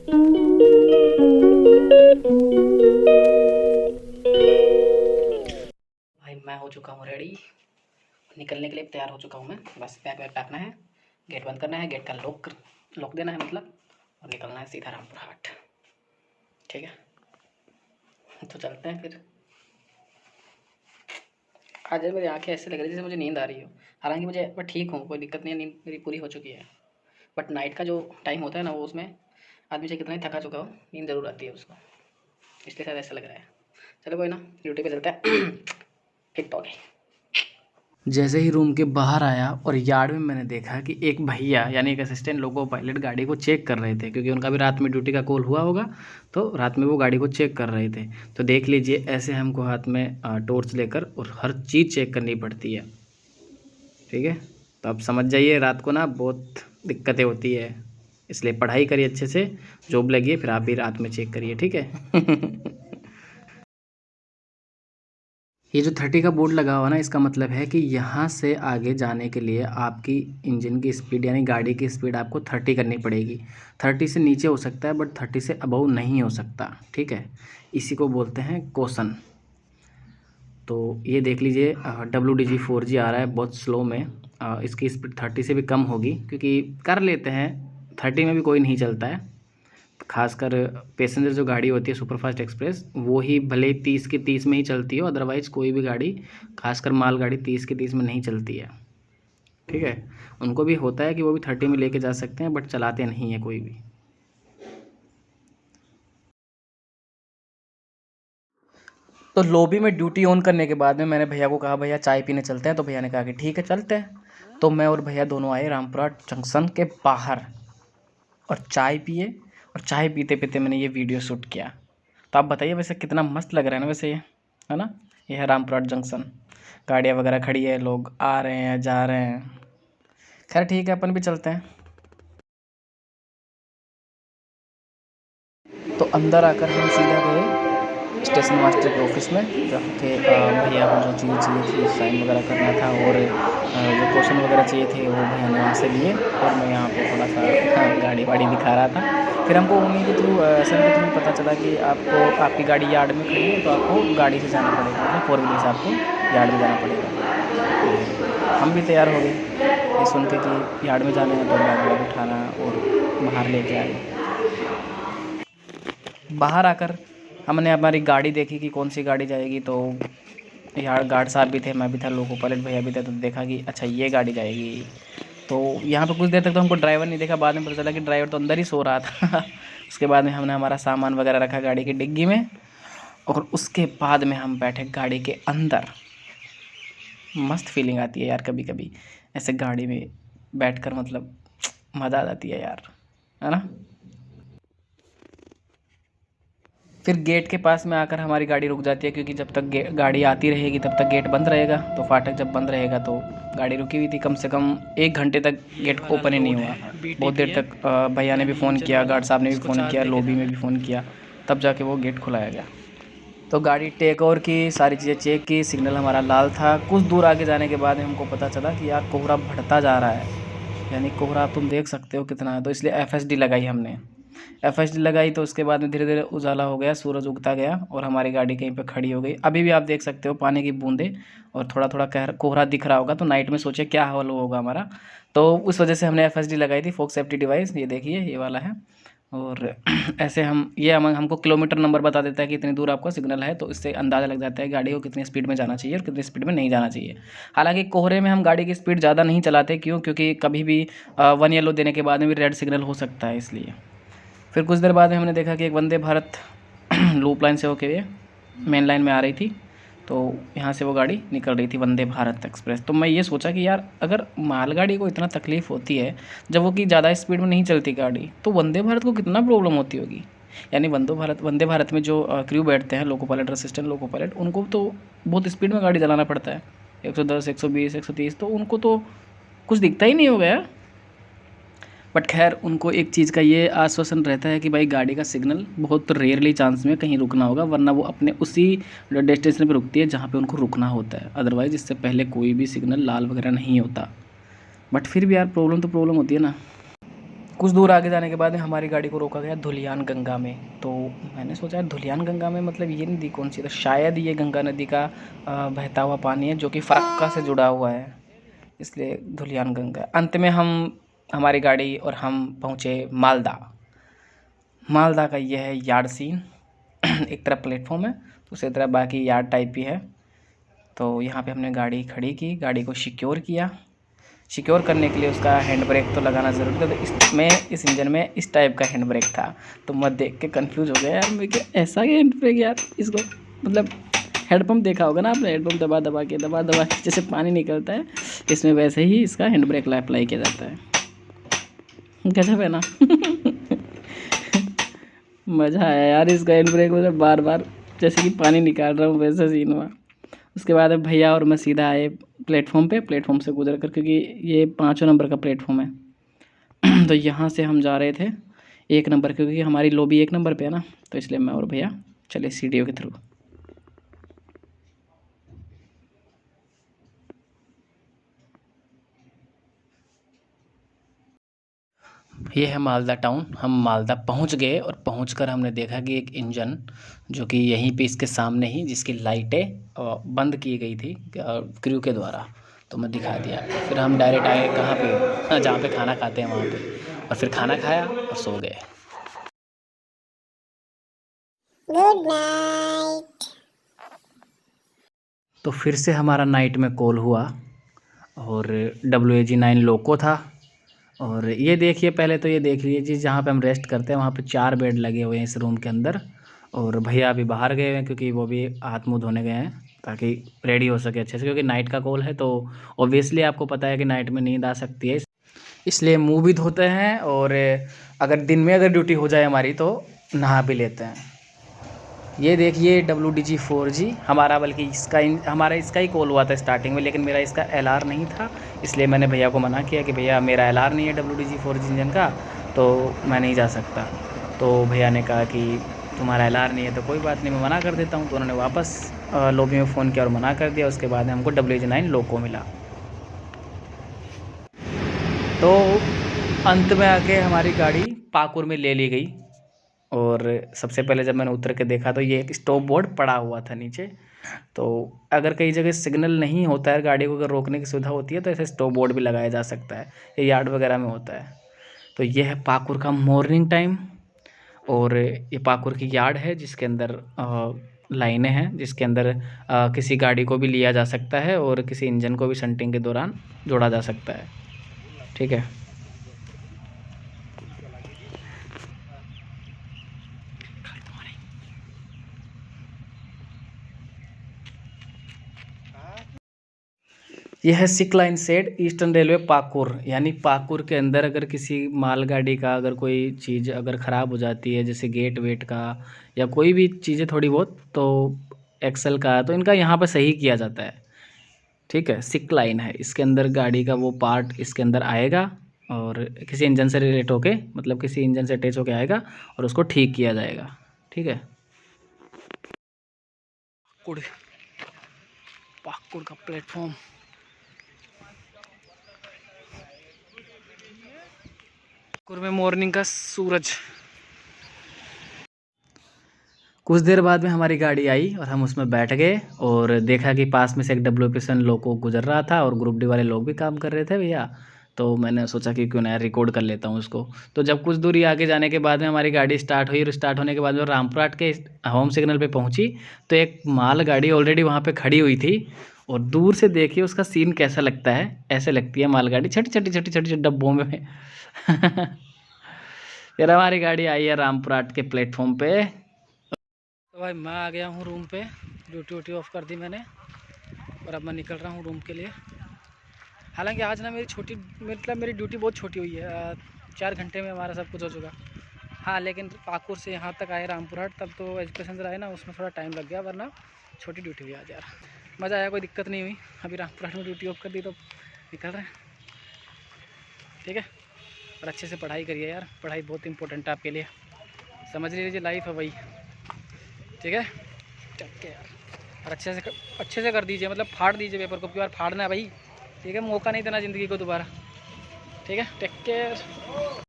भाई मैं हो चुका हूँ रेडी, निकलने के लिए तैयार हो चुका हूँ मैं। बस बैग वैग टाकना है, गेट बंद करना है, गेट का लॉक देना है मतलब, और निकलना है सीधा रामपुर हाट। ठीक है, तो चलते हैं फिर। आज मेरी आंखें ऐसे लग रही है जैसे मुझे नींद आ रही हो। हालांकि मैं ठीक हूँ, कोई दिक्कत नहीं है, नींद मेरी पूरी हो चुकी है। बट नाइट का जो टाइम होता है ना, वो उसमें आदमी चाहे कितना ही थका चुका हो, नींद ज़रूर आती है उसको, इसलिए शायद ऐसा लग रहा है। चलो कोई ना, ड्यूटी पे चलते हैं। फिट हो गए। जैसे ही रूम के बाहर आया और यार्ड में मैंने देखा कि एक भैया यानी एक असिस्टेंट लोको पायलट गाड़ी को चेक कर रहे थे, क्योंकि उनका भी रात में ड्यूटी का कॉल हुआ होगा, तो रात में वो गाड़ी को चेक कर रहे थे। तो देख लीजिए, ऐसे हमको हाथ में टॉर्च लेकर और हर चीज़ चेक करनी पड़ती है। ठीक है, तो आप समझ जाइए, रात को ना बहुत दिक्कतें होती है, इसलिए पढ़ाई करिए अच्छे से, जॉब लगिए, फिर आप भी रात में चेक करिए। ठीक है। ये जो 30 का बोर्ड लगा हुआ ना, इसका मतलब है कि यहाँ से आगे जाने के लिए आपकी इंजन की स्पीड यानी गाड़ी की स्पीड आपको 30 करनी पड़ेगी। 30 से नीचे हो सकता है, बट 30 से अबव नहीं हो सकता। ठीक है, इसी को बोलते हैं कॉशन। तो ये देख लीजिए, WDG 4G आ रहा है बहुत स्लो में। इसकी स्पीड 30 से भी कम होगी, क्योंकि कर लेते हैं 30 में भी कोई नहीं चलता है। खासकर पैसेंजर जो गाड़ी होती है सुपरफास्ट एक्सप्रेस, वो ही भले 30 के 30 में ही चलती हो, अदरवाइज़ कोई भी गाड़ी, खासकर माल गाड़ी 30 के 30 में नहीं चलती है। ठीक है, उनको भी होता है कि वो भी 30 में लेके जा सकते हैं, बट चलाते नहीं है कोई भी। तो लॉबी में ड्यूटी ऑन करने के बाद में मैंने भैया को कहा, भैया चाय पीने चलते हैं। तो भैया ने कहा कि ठीक है चलते हैं। तो मैं और भैया दोनों आए रामपुरा जंक्शन के बाहर और चाय पिए, और चाय पीते पीते मैंने ये वीडियो शूट किया। तो आप बताइए वैसे कितना मस्त लग रहा है ना वैसे, ये है ना। ये है रामपुरा जंक्शन, गाड़ियाँ वगैरह खड़ी है, लोग आ रहे हैं जा रहे हैं। खैर ठीक है, अपन भी चलते हैं। तो अंदर आकर हम सीधा गए स्टेशन मास्टर के ऑफिस में, जहाँ के भैया को जो चीज़ें चाहिए थी, साइन वगैरह करना था, और जो क्वेश्चन वगैरह चाहिए थे वो भैया ने वहाँ से लिए। और मैं यहाँ पे थोड़ा सा गाड़ी वाड़ी दिखा रहा था। फिर हमको उन्हीं के थ्रू, सर के थ्रू पता चला कि आपको, आपकी गाड़ी यार्ड में खड़ी है, तो आपको गाड़ी से जाना पड़ेगा, मतलब 4 व्हीलर से आपको यार्ड में जाना पड़ेगा। हम भी तैयार हो गए ये सुन के कि यार्ड में जाना है, तो बैग वैग उठाना और बाहर लेके आए। बाहर आकर हमने हमारी गाड़ी देखी कि कौन सी गाड़ी जाएगी। तो यार गार्ड साहब भी थे, मैं भी था, लोको पायलट भैया भी थे। तो देखा कि अच्छा ये गाड़ी जाएगी। तो यहाँ पे कुछ देर तक तो हमको ड्राइवर नहीं देखा, बाद में पता चला कि ड्राइवर तो अंदर ही सो रहा था। उसके बाद में हमने हमारा सामान वगैरह रखा गाड़ी की डिग्गी में, और उसके बाद में हम बैठे गाड़ी के अंदर। मस्त फीलिंग आती है यार कभी कभी ऐसे गाड़ी में बैठकर, मतलब मज़ा आ जाती है यार, है ना। फिर गेट के पास में आकर हमारी गाड़ी रुक जाती है, क्योंकि जब तक गाड़ी आती रहेगी तब तक गेट बंद रहेगा। तो फाटक जब बंद रहेगा तो गाड़ी रुकी हुई थी, कम से कम 1 घंटे तक गेट ओपन ही नहीं हुआ। बहुत देर तक भैया ने भी फ़ोन किया, गार्ड साहब ने भी फ़ोन किया, लॉबी में भी फ़ोन किया, तब जाके वो गेट खुलाया गया। तो गाड़ी टेक ओवर की, सारी चीज़ें चेक की, सिग्नल हमारा लाल था। कुछ दूर आगे जाने के बाद हमको पता चला कि यार कोहरा बढ़ता जा रहा है, यानी कोहरा तुम देख सकते हो कितना है। तो इसलिए FSD लगाई हमने। FSD लगाई तो उसके बाद में धीरे धीरे उजाला हो गया, सूरज उगता गया, और हमारी गाड़ी कहीं पे खड़ी हो गई। अभी भी आप देख सकते हो पानी की बूंदें, और थोड़ा थोड़ा कोहरा दिख रहा होगा। तो नाइट में सोचिए क्या हाल होगा हमारा। तो उस वजह से हमने FSD लगाई थी, फोक सेफ्टी डिवाइस। ये देखिए, ये वाला है। और ऐसे हमको किलोमीटर नंबर बता देता है कि इतनी दूर आपका सिग्नल है, तो इससे अंदाज़ा लग जाता है गाड़ी को कितनी स्पीड में जाना चाहिए और कितनी स्पीड में नहीं जाना चाहिए। हालांकि कोहरे में हम गाड़ी की स्पीड ज़्यादा नहीं चलाते, क्यों, क्योंकि कभी भी 1 येलो देने के बाद में भी रेड सिग्नल हो सकता है, इसलिए। फिर कुछ देर बाद में हमने देखा कि एक वंदे भारत लूप लाइन से होके मेन लाइन में आ रही थी। तो यहाँ से वो गाड़ी निकल रही थी, वंदे भारत एक्सप्रेस। तो मैं ये सोचा कि यार अगर मालगाड़ी को इतना तकलीफ़ होती है जब वो कि ज़्यादा स्पीड में नहीं चलती गाड़ी, तो वंदे भारत को कितना प्रॉब्लम होती होगी। यानी वंदे भारत में जो क्रू बैठते हैं, loco pilot, assistant loco pilot, उनको तो बहुत स्पीड में गाड़ी चलाना पड़ता है, 110, 120, 130। तो उनको तो कुछ दिखता ही नहीं होगा यार। बट खैर उनको एक चीज़ का ये आश्वासन रहता है कि भाई गाड़ी का सिग्नल बहुत रेयरली चांस में कहीं रुकना होगा, वरना वो अपने उसी डेस्टिनेशन पे रुकती है जहाँ पे उनको रुकना होता है। अदरवाइज़ इससे पहले कोई भी सिग्नल लाल वगैरह नहीं होता। बट फिर भी यार प्रॉब्लम तो प्रॉब्लम होती है ना। कुछ दूर आगे जाने के बाद में हमारी गाड़ी को रोका गया धुलियान गंगा में। तो मैंने सोचा धुलियान गंगा में मतलब ये नदी कौन सी, तो शायद ये गंगा नदी का बहता हुआ पानी है जो कि फरक्का से जुड़ा हुआ है, इसलिए धुलियान गंगा। अंत में हमारी गाड़ी और हम पहुँचे मालदा। मालदा का ये है यार्ड सीन। एक तरफ प्लेटफॉर्म है, दूसरी तरफ बाकी यार्ड टाइप भी है। तो यहाँ पे हमने गाड़ी खड़ी की, गाड़ी को सिक्योर किया। सिक्योर करने के लिए उसका हैंड ब्रेक तो लगाना ज़रूरी था। तो इस इंजन में इस टाइप का हैंड ब्रेक था। तो मैं देख के कंफ्यूज हो गया यार, मैं क्या ऐसा क्या हैंड ब्रेक यार, इसको मतलब हेडपम्प देखा होगा ना आपने, हेडपम्प दबा दबा के जैसे पानी निकलता है, इसमें वैसे ही इसका हैंड ब्रेक अप्लाई किया जाता है। गजब है ना। मज़ा आया यार इसका हैंड ब्रेक, मतलब बार बार जैसे कि पानी निकाल रहा हूँ वैसा सीन हुआ। उसके बाद भैया और मैं सीधा आए प्लेटफॉर्म पे, प्लेटफॉर्म से गुजर कर, क्योंकि ये 5वें नंबर का प्लेटफॉर्म है। तो यहाँ से हम जा रहे थे 1 नंबर, क्योंकि हमारी लॉबी 1 नंबर पे है ना, तो इसलिए मैं और भैया चले सीढ़ियों के थ्रू। ये है मालदा टाउन। हम मालदा पहुंच गए और पहुंचकर हमने देखा कि एक इंजन जो कि यहीं पे इसके सामने ही, जिसकी लाइटें बंद की गई थी क्रू के द्वारा, तो मैं दिखा दिया। फिर हम डायरेक्ट आए कहाँ पे, जहाँ पे खाना खाते हैं वहाँ पे, और फिर खाना खाया और सो गए। Good night. तो फिर से हमारा नाइट में कॉल हुआ और WAG9 लोको था। और ये देखिए, पहले तो ये देख लीजिए जहाँ पे हम रेस्ट करते हैं वहाँ पे 4 बेड लगे हुए हैं इस रूम के अंदर। और भैया अभी बाहर गए हैं क्योंकि वो भी हाथ मुँह धोने गए हैं ताकि रेडी हो सके अच्छे से, क्योंकि नाइट का कॉल है। तो ऑब्वियसली आपको पता है कि नाइट में नींद आ सकती है, इसलिए मुँह भी धोते हैं। और अगर दिन में अगर ड्यूटी हो जाए हमारी तो नहा भी लेते हैं। ये देखिए WDG4G हमारा, बल्कि हमारा इसका ही कॉल हुआ था स्टार्टिंग में, लेकिन मेरा इसका LR नहीं था, इसलिए मैंने भैया को मना किया कि भैया मेरा LR नहीं है WDG4G इंजन का, तो मैं नहीं जा सकता। तो भैया ने कहा कि तुम्हारा LR नहीं है तो कोई बात नहीं, मैं मना कर देता हूँ। तो उन्होंने वापस लॉबी में फ़ोन किया और मना कर दिया। उसके बाद हमको WAG9 लोको मिला। तो अंत में आके हमारी गाड़ी पाकुर में ले ली गई। और सबसे पहले जब मैंने उतर के देखा तो ये एक स्टॉप बोर्ड पड़ा हुआ था नीचे। तो अगर कई जगह सिग्नल नहीं होता है, गाड़ी को अगर रोकने की सुविधा होती है तो ऐसे स्टॉप बोर्ड भी लगाया जा सकता है, ये यार्ड वगैरह में होता है। तो ये है पाकुर का मॉर्निंग टाइम। और ये पाकुर की यार्ड है जिसके अंदर लाइनें हैं, जिसके अंदर किसी गाड़ी को भी लिया जा सकता है और किसी इंजन को भी शंटिंग के दौरान जोड़ा जा सकता है। ठीक है। यह है sick line shed Eastern Railway Pakur. यानी पाकुर के अंदर अगर किसी मालगाड़ी का अगर कोई चीज़ अगर ख़राब हो जाती है, जैसे गेट वेट का या कोई भी चीज़ें थोड़ी बहुत, तो एक्सल का, तो इनका यहाँ पर सही किया जाता है। ठीक है, सिक लाइन है, इसके अंदर गाड़ी का वो पार्ट इसके अंदर आएगा और किसी इंजन से रिलेट होके, मतलब किसी इंजन से अटैच होके आएगा और उसको ठीक किया जाएगा। ठीक है। पाकुर का प्लेटफॉर्म, पाकुर में मॉर्निंग का सूरज। कुछ देर बाद में हमारी गाड़ी आई और हम उसमें बैठ गए और देखा कि पास में से एक WPSN लोको गुजर रहा था और ग्रुप डी वाले लोग भी काम कर रहे थे भैया। तो मैंने सोचा कि क्यों ना रिकॉर्ड कर लेता हूँ उसको। तो जब कुछ दूरी आगे जाने के बाद में हमारी गाड़ी स्टार्ट हुई और स्टार्ट होने के बाद में रामपुरहाट के होम सिग्नल पे पहुँची, तो एक माल गाड़ी ऑलरेडी वहाँ पे खड़ी हुई थी। और दूर से देखिए उसका सीन कैसा लगता है, ऐसे लगती है मालगाड़ी छोटी छोटी छोटी छोटी डब्बों में। फिर हमारी गाड़ी आई है रामपुरहाट के प्लेटफॉर्म पे। तो भाई मैं आ गया हूँ रूम पे, ड्यूटी व्यूटी ऑफ कर दी मैंने और अब मैं निकल रहा हूँ रूम के लिए। हालांकि आज ना मेरी ड्यूटी बहुत छोटी हुई है, 4 घंटे में हमारा सब कुछ हो चुका। हाँ, लेकिन पाकुर से यहाँ तक आए रामपुरहाट तब तो एजुकेशन आए ना, उसमें थोड़ा टाइम लग गया, वरना छोटी ड्यूटी हुई आज यार। मज़ा आया, कोई दिक्कत नहीं हुई। अभी रामपुरहाट में ड्यूटी ऑफ कर दी तो निकल रहे हैं। ठीक है, और अच्छे से पढ़ाई करिए यार, पढ़ाई बहुत इंपॉर्टेंट है आपके लिए, समझ लीजिए लाइफ है वही। ठीक है, ठीक है यार, और अच्छे से कर दीजिए, मतलब फाड़ दीजिए पेपर को, बार फाड़ना है भाई। ठीक है, मौका नहीं देना ज़िंदगी को दोबारा। ठीक है, टेक केयर।